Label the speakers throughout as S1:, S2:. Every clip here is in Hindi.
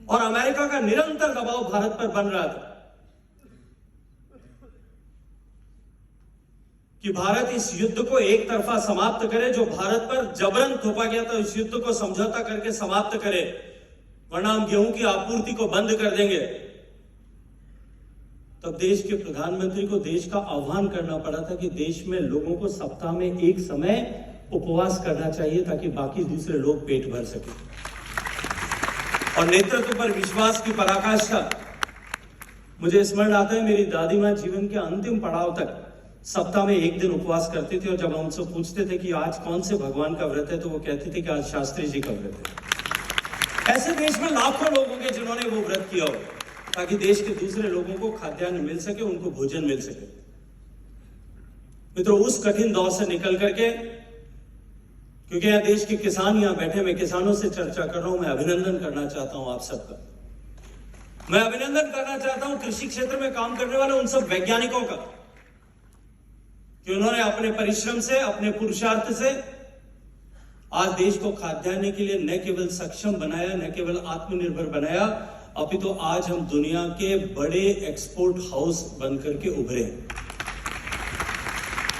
S1: और अमेरिका का निरंतर दबाव भारत पर बन रहा था कि भारत इस युद्ध को एक तरफा समाप्त करे, जो भारत पर जबरन थोपा गया था, इस युद्ध को समझौता करके समाप्त करे, वरना हम गेहूं की आपूर्ति को बंद कर देंगे। तब देश के प्रधानमंत्री को देश का आह्वान करना पड़ा था कि देश में लोगों को सप्ताह में एक समय उपवास करना चाहिए ताकि बाकी दूसरे लोग पेट भर सके। और नेतृत्व पर विश्वास की पराकाष्ठा, मुझे स्मरण आता है मेरी दादी मां जीवन के अंतिम पड़ाव तक सप्ताह में एक दिन उपवास करती थी, और जब हम उनसे पूछते थे कि आज कौन से भगवान का व्रत है तो वो कहती थी कि आज शास्त्री जी का व्रत है। ऐसे देश में लाखों लोग होंगे जिन्होंने वो व्रत किया हो ताकि देश के दूसरे लोगों को खाद्यान्न मिल सके, उनको भोजन मिल सके। मित्रों, उस कठिन दौर से निकल करके, क्योंकि यहां देश के किसान यहां बैठे, मैं किसानों से चर्चा कर रहा हूं, मैं अभिनंदन करना चाहता हूं आप सबका। मैं अभिनंदन करना चाहता हूं कृषि क्षेत्र में काम करने वाले उन सब वैज्ञानिकों का कि उन्होंने अपने परिश्रम से, अपने पुरुषार्थ से आज देश को खाद्यान्न के लिए न केवल सक्षम बनाया, न केवल आत्मनिर्भर बनाया, अपितु आज हम दुनिया के बड़े एक्सपोर्ट हाउस बनकर के उभरे।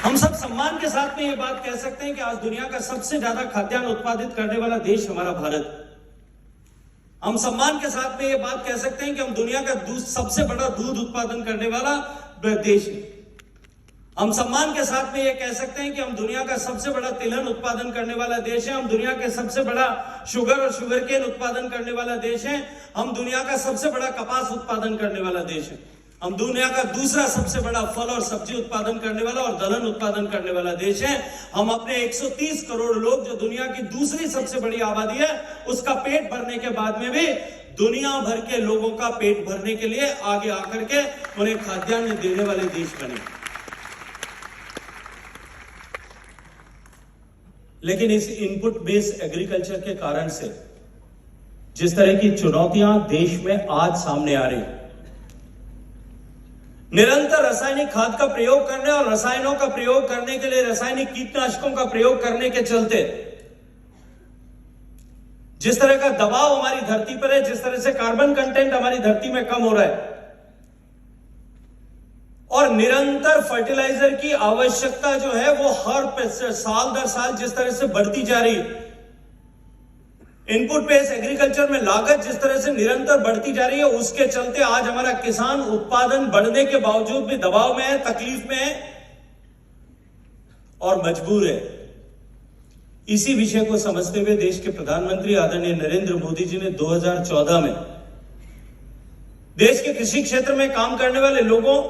S1: हम सब सम्मान के साथ में यह बात कह सकते हैं कि आज दुनिया का सबसे ज्यादा खाद्यान्न उत्पादित करने वाला देश हमारा भारत। हम सम्मान के साथ में यह बात कह सकते हैं कि हम दुनिया का सबसे बड़ा दूध उत्पादन करने वाला देश है। हम सम्मान के साथ में यह कह सकते हैं कि हम दुनिया का सबसे बड़ा तिलहन उत्पादन करने वाला देश है। हम दुनिया के सबसे बड़ा शुगर और शुगर केन उत्पादन करने वाला देश है। हम दुनिया का सबसे बड़ा कपास उत्पादन करने वाला देश है। हम दुनिया का दूसरा सबसे बड़ा फल और सब्जी उत्पादन करने वाला और दलहन उत्पादन करने वाला देश है। हम अपने 130 करोड़ लोग, जो दुनिया की दूसरी सबसे बड़ी आबादी है, उसका पेट भरने के बाद में भी दुनिया भर के लोगों का पेट भरने के लिए आगे आकर के उन्हें खाद्यान्न देने वाले देश बने। लेकिन इस इनपुट बेस्ड एग्रीकल्चर के कारण से जिस तरह की चुनौतियां देश में आज सामने आ रही, निरंतर रासायनिक खाद का प्रयोग करने और रसायनों का प्रयोग करने के लिए रासायनिक कीटनाशकों का प्रयोग करने के चलते जिस तरह का दबाव हमारी धरती पर है, जिस तरह से कार्बन कंटेंट हमारी धरती में कम हो रहा है, और निरंतर फर्टिलाइजर की आवश्यकता जो है वो हर साल दर साल जिस तरह से बढ़ती जा रही, इनपुट बेस्ड एग्रीकल्चर में लागत जिस तरह से निरंतर बढ़ती जा रही है, उसके चलते आज हमारा किसान उत्पादन बढ़ने के बावजूद भी दबाव में है, तकलीफ में है और मजबूर है। इसी विषय को समझते हुए देश के प्रधानमंत्री आदरणीय नरेंद्र मोदी जी ने 2014 में देश के कृषि क्षेत्र में काम करने वाले लोगों,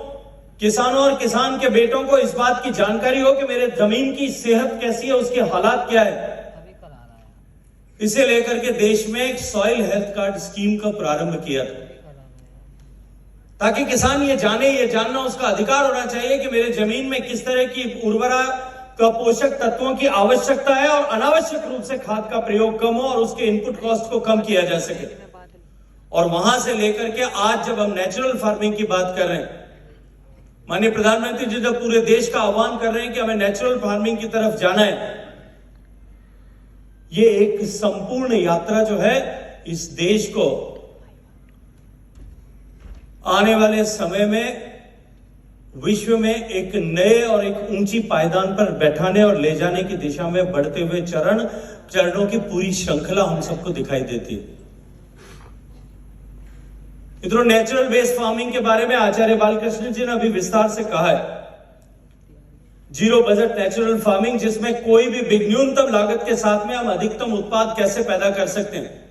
S1: किसानों और किसान के बेटों को इस बात की जानकारी हो कि मेरे जमीन की सेहत कैसी है, उसके हालात क्या है, इसे लेकर के देश में एक सॉइल हेल्थ कार्ड स्कीम का प्रारंभ किया था, ताकि किसान ये जाने, ये जानना उसका अधिकार होना चाहिए कि मेरे जमीन में किस तरह की उर्वरा का पोषक तत्वों की आवश्यकता है और अनावश्यक रूप से खाद का प्रयोग कम हो और उसके इनपुट कॉस्ट को कम किया जा सके। और वहां से लेकर के आज जब हम नेचुरल फार्मिंग की बात कर रहे हैं, माननीय प्रधानमंत्री जी जब पूरे देश का आह्वान कर रहे हैं कि हमें नेचुरल फार्मिंग की तरफ जाना है, ये एक संपूर्ण यात्रा जो है इस देश को आने वाले समय में विश्व में एक नए और एक ऊंची पायदान पर बैठाने और ले जाने की दिशा में बढ़ते हुए चरणों की पूरी श्रृंखला हम सबको दिखाई देती है। मित्रों, नेचुरल बेस्ड फार्मिंग के बारे में आचार्य बालकृष्ण जी ने अभी विस्तार से कहा है। जीरो बजट नेचुरल फार्मिंग, जिसमें कोई भी न्यूनतम लागत के साथ में हम अधिकतम उत्पाद कैसे पैदा कर सकते हैं।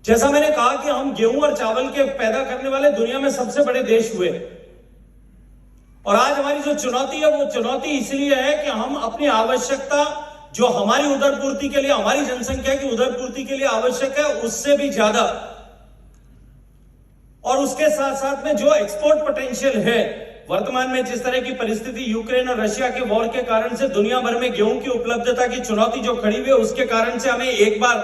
S1: जैसा मैंने कहा कि हम गेहूं और चावल के पैदा करने वाले दुनिया में सबसे बड़े देश हुए, और आज हमारी जो चुनौती है वो चुनौती इसलिए है कि हम अपनी आवश्यकता, जो हमारी उदर पूर्ति के लिए, हमारी जनसंख्या की उदर पूर्ति के लिए आवश्यक है, उससे भी ज्यादा, और उसके साथ साथ में जो एक्सपोर्ट पोटेंशियल है, वर्तमान में जिस तरह की परिस्थिति यूक्रेन और रशिया के वॉर के कारण से दुनिया भर में गेहूं की उपलब्धता की चुनौती जो खड़ी हुई है, उसके कारण से हमें एक बार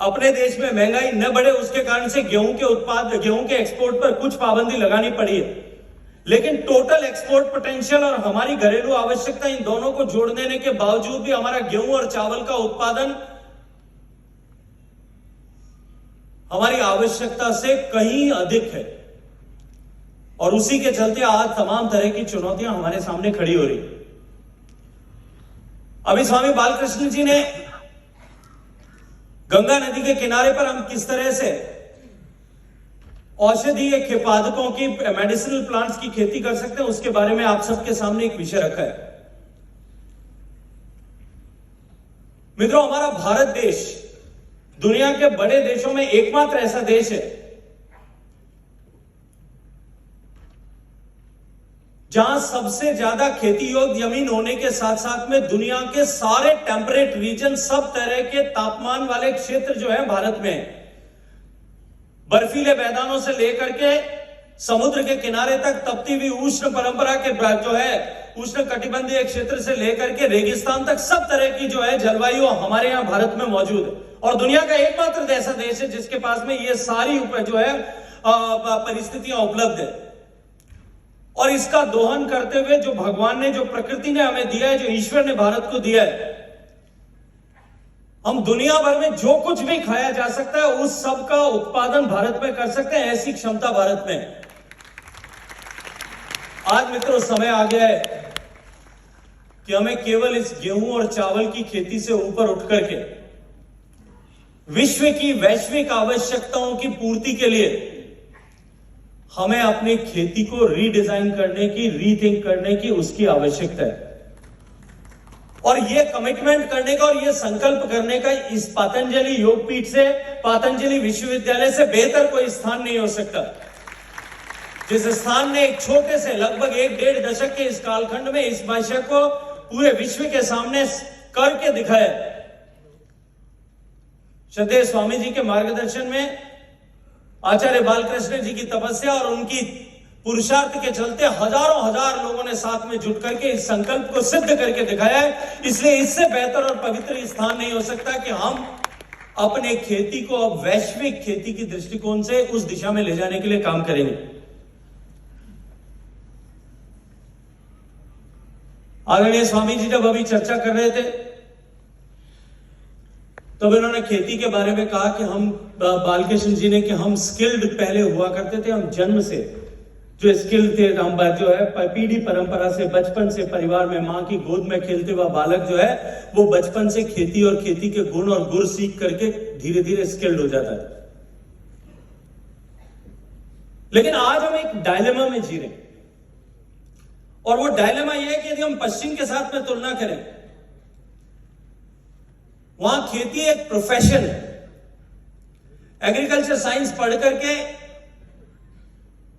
S1: अपने देश में महंगाई न बढ़े, उसके कारण से गेहूं के एक्सपोर्ट पर कुछ पाबंदी लगानी पड़ी है। लेकिन टोटल एक्सपोर्ट पोटेंशियल और हमारी घरेलू आवश्यकता, इन दोनों को जोड़ देने के बावजूद भी हमारा गेहूं और चावल का उत्पादन हमारी आवश्यकता से कहीं अधिक है, और उसी के चलते आज तमाम तरह की चुनौतियां हमारे सामने खड़ी हो रही। अभी स्वामी बालकृष्ण जी ने गंगा नदी के किनारे पर हम किस तरह से औषधीय खेपादकों की, मेडिसिनल प्लांट्स की खेती कर सकते हैं, उसके बारे में आप सबके सामने एक विषय रखा है। मित्रों, हमारा भारत देश दुनिया के बड़े देशों में एकमात्र ऐसा देश है जहां सबसे ज्यादा खेती योग्य जमीन होने के साथ साथ में दुनिया के सारे टेम्परेट रीजन, सब तरह के तापमान वाले क्षेत्र जो है भारत में है। बर्फीले मैदानों से लेकर के समुद्र के किनारे तक तपती हुई उष्ण परंपरा के जो है उष्ण कटिबंधीय क्षेत्र से लेकर के रेगिस्तान तक सब तरह की जो है जलवायु हमारे यहां भारत में मौजूद है, और दुनिया का एकमात्र ऐसा देश है जिसके पास में ये सारी जो है परिस्थितियां उपलब्ध है। और इसका दोहन करते हुए जो भगवान ने, जो प्रकृति ने हमें दिया है, जो ईश्वर ने भारत को दिया है, हम दुनिया भर में जो कुछ भी खाया जा सकता है उस सब का उत्पादन भारत में कर सकते हैं। ऐसी क्षमता भारत में है। आज मित्रों समय आ गया है कि हमें केवल इस गेहूं और चावल की खेती से ऊपर उठ करके विश्व की वैश्विक आवश्यकताओं की पूर्ति के लिए हमें अपनी खेती को रीडिजाइन करने की, रीथिंक करने की उसकी आवश्यकता है। और यह कमिटमेंट करने का और यह संकल्प करने का इस पतंजलि योगपीठ से, पतंजलि विश्वविद्यालय से बेहतर कोई स्थान नहीं हो सकता, जिस स्थान ने एक छोटे से लगभग 1-1.5 दशक के इस कालखंड में इस विषय को पूरे विश्व के सामने करके दिखाया। श्रद्धेय स्वामी जी के मार्गदर्शन में आचार्य बालकृष्ण जी की तपस्या और उनकी पुरुषार्थ के चलते हजारों हजार लोगों ने साथ में जुट करके इस संकल्प को सिद्ध करके दिखाया है। इसलिए इससे बेहतर और पवित्र स्थान नहीं हो सकता कि हम अपने खेती को अब वैश्विक खेती की दृष्टिकोण से उस दिशा में ले जाने के लिए काम करेंगे। आदरणीय स्वामी जी जब अभी चर्चा कर रहे थे तब इन्होंने खेती के बारे में कहा कि हम, बालकृष्ण जी ने, कि हम स्किल्ड पहले हुआ करते थे, हम जन्म से जो स्किल्ड थे, हम जो है पीढ़ी परंपरा से, बचपन से परिवार में मां की गोद में खेलते हुआ बालक जो है वो बचपन से खेती और खेती के गुण और गुर सीख करके धीरे धीरे स्किल्ड हो जाता है। लेकिन आज हम एक डायलेमा में जी रहे हैं, और वो डायलेमा यह है कि यदि हम पश्चिम के साथ में तुलना करें, वहां खेती एक प्रोफेशन है। एग्रीकल्चर साइंस पढ़ करके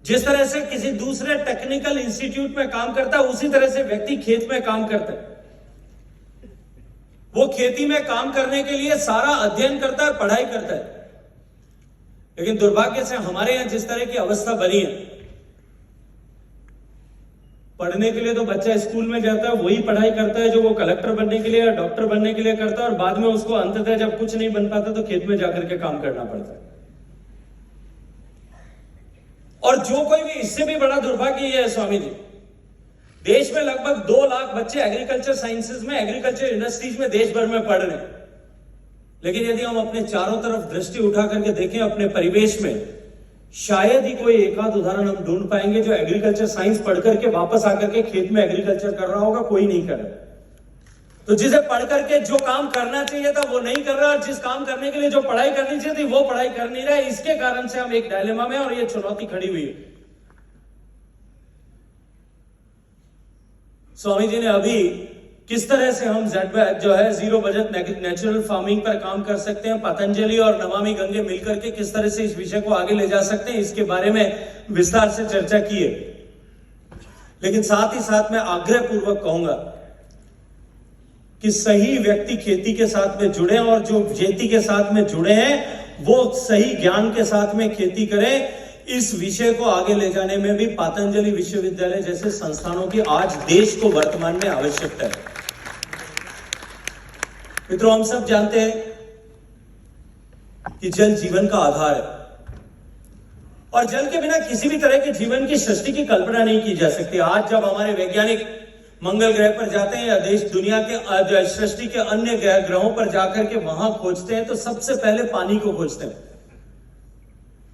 S1: जिस तरह से किसी दूसरे टेक्निकल इंस्टीट्यूट में काम करता है, उसी तरह से व्यक्ति खेत में काम करता है। वो खेती में काम करने के लिए सारा अध्ययन करता है, पढ़ाई करता है। लेकिन दुर्भाग्य से हमारे यहां जिस तरह की अवस्था बनी है, पढ़ने के लिए तो बच्चा स्कूल में जाता है, वही पढ़ाई करता है जो वो कलेक्टर बनने के लिए या डॉक्टर बनने के लिए करता है, और बाद में उसको अंततः जब कुछ नहीं बन पाता तो खेत में जाकर के काम करना पड़ता है। और जो कोई भी, इससे भी बड़ा दुर्भाग्य यह है स्वामी जी, देश में लगभग 2 लाख बच्चे एग्रीकल्चर साइंसेज में, एग्रीकल्चर इंडस्ट्रीज में देश भर में पढ़ रहे हैं। लेकिन यदि हम अपने चारों तरफ दृष्टि उठा करके देखें अपने परिवेश में, शायद ही कोई एकाध उदाहरण हम ढूंढ पाएंगे जो एग्रीकल्चर साइंस पढ़ करके वापस आकर के खेत में एग्रीकल्चर कर रहा होगा। कोई नहीं कर रहा। तो जिसे पढ़ करके जो काम करना चाहिए था वो नहीं कर रहा, और जिस काम करने के लिए जो पढ़ाई करनी चाहिए थी वो पढ़ाई कर नहीं रहा है। इसके कारण से हम एक डायलेमा में, और ये चुनौती खड़ी हुई है। स्वामी जी ने अभी किस तरह से हम जो है जीरो बजट नेचुरल फार्मिंग पर काम कर सकते हैं, पतंजलि और नमामि गंगे मिलकर के किस तरह से इस विषय को आगे ले जा सकते हैं, इसके बारे में विस्तार से चर्चा की है। लेकिन साथ ही साथ मैं आग्रह पूर्वक कहूंगा कि सही व्यक्ति खेती के साथ में जुड़े, और जो खेती के साथ में जुड़े हैं वो सही ज्ञान के साथ में खेती करें। इस विषय को आगे ले जाने में भी पतंजलि विश्वविद्यालय जैसे संस्थानों की आज देश को वर्तमान में आवश्यकता है। मित्रों, हम सब जानते हैं कि जल जीवन का आधार है, और जल के बिना किसी भी तरह के जीवन की सृष्टि की कल्पना नहीं की जा सकती। आज जब हमारे वैज्ञानिक मंगल ग्रह पर जाते हैं या देश दुनिया के सृष्टि के अन्य ग्रहों पर जाकर के वहां खोजते हैं, तो सबसे पहले पानी को खोजते हैं।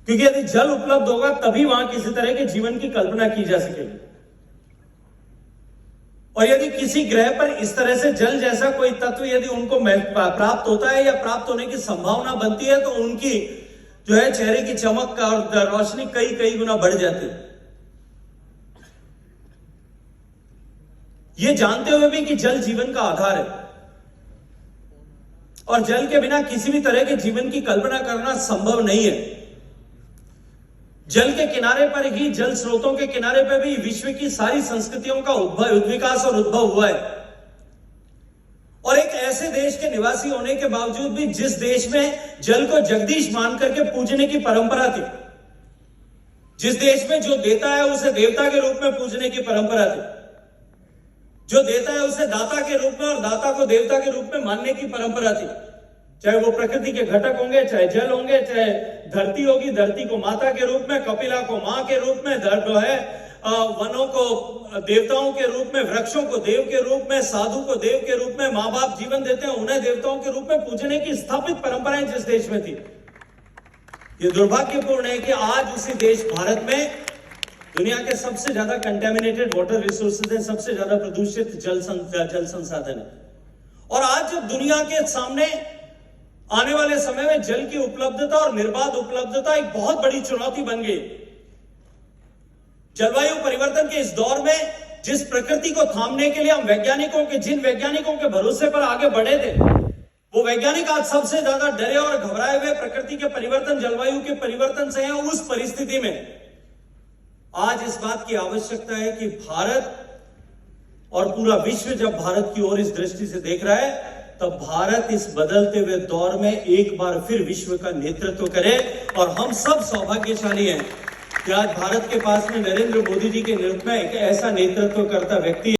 S1: क्योंकि यदि जल उपलब्ध होगा तभी वहां किसी तरह के जीवन की कल्पना की जा सकेगी। और यदि किसी ग्रह पर इस तरह से जल जैसा कोई तत्व यदि उनको प्राप्त होता है या प्राप्त होने की संभावना बनती है, तो उनकी जो है चेहरे की चमक और रोशनी कई कई गुना बढ़ जाती है। ये जानते हुए भी कि जल जीवन का आधार है और जल के बिना किसी भी तरह के जीवन की कल्पना करना संभव नहीं है। जल के किनारे पर ही, जल स्रोतों के किनारे पर भी विश्व की सारी संस्कृतियों का विकास और उद्भव हुआ है। और एक ऐसे देश के निवासी होने के बावजूद भी जिस देश में जल को जगदीश मान करके पूजने की परंपरा थी, जिस देश में जो देता है उसे देवता के रूप में पूजने की परंपरा थी, जो देता है उसे दाता के रूप में और दाता को देवता के रूप में मानने की परंपरा थी, चाहे वो प्रकृति के घटक होंगे, चाहे जल होंगे, चाहे धरती होगी, धरती को माता के रूप में, कपिला को मां के रूप में, जो है वनों को देवताओं के रूप में, वृक्षों को देव के रूप में, साधु को देव के रूप में, मां बाप जीवन देते हैं उन्हें देवताओं के रूप में पूजने की स्थापित परंपराएं जिस देश में थी। ये दुर्भाग्यपूर्ण है कि आज उसी देश भारत में दुनिया के सबसे ज्यादा कंटेमिनेटेड वाटर रिसोर्सेज है, सबसे ज्यादा प्रदूषित जल संसाधन है। और आज जब दुनिया के सामने आने वाले समय में जल की उपलब्धता और निर्बाध उपलब्धता एक बहुत बड़ी चुनौती बन गई। जलवायु परिवर्तन के इस दौर में जिस प्रकृति को थामने के लिए हम जिन वैज्ञानिकों के भरोसे पर आगे बढ़े थे, वो वैज्ञानिक आज सबसे ज्यादा डरे और घबराए हुए प्रकृति के परिवर्तन, जलवायु के परिवर्तन से हैं। उस परिस्थिति में आज इस बात की आवश्यकता है कि भारत और पूरा विश्व जब भारत की ओर इस दृष्टि से देख रहा है, तब भारत इस बदलते हुए दौर में एक बार फिर विश्व का नेतृत्व करे। और हम सब सौभाग्यशाली हैं कि आज भारत के पास में नरेंद्र मोदी जी के नेतृत्व में एक ऐसा नेतृत्व करता व्यक्ति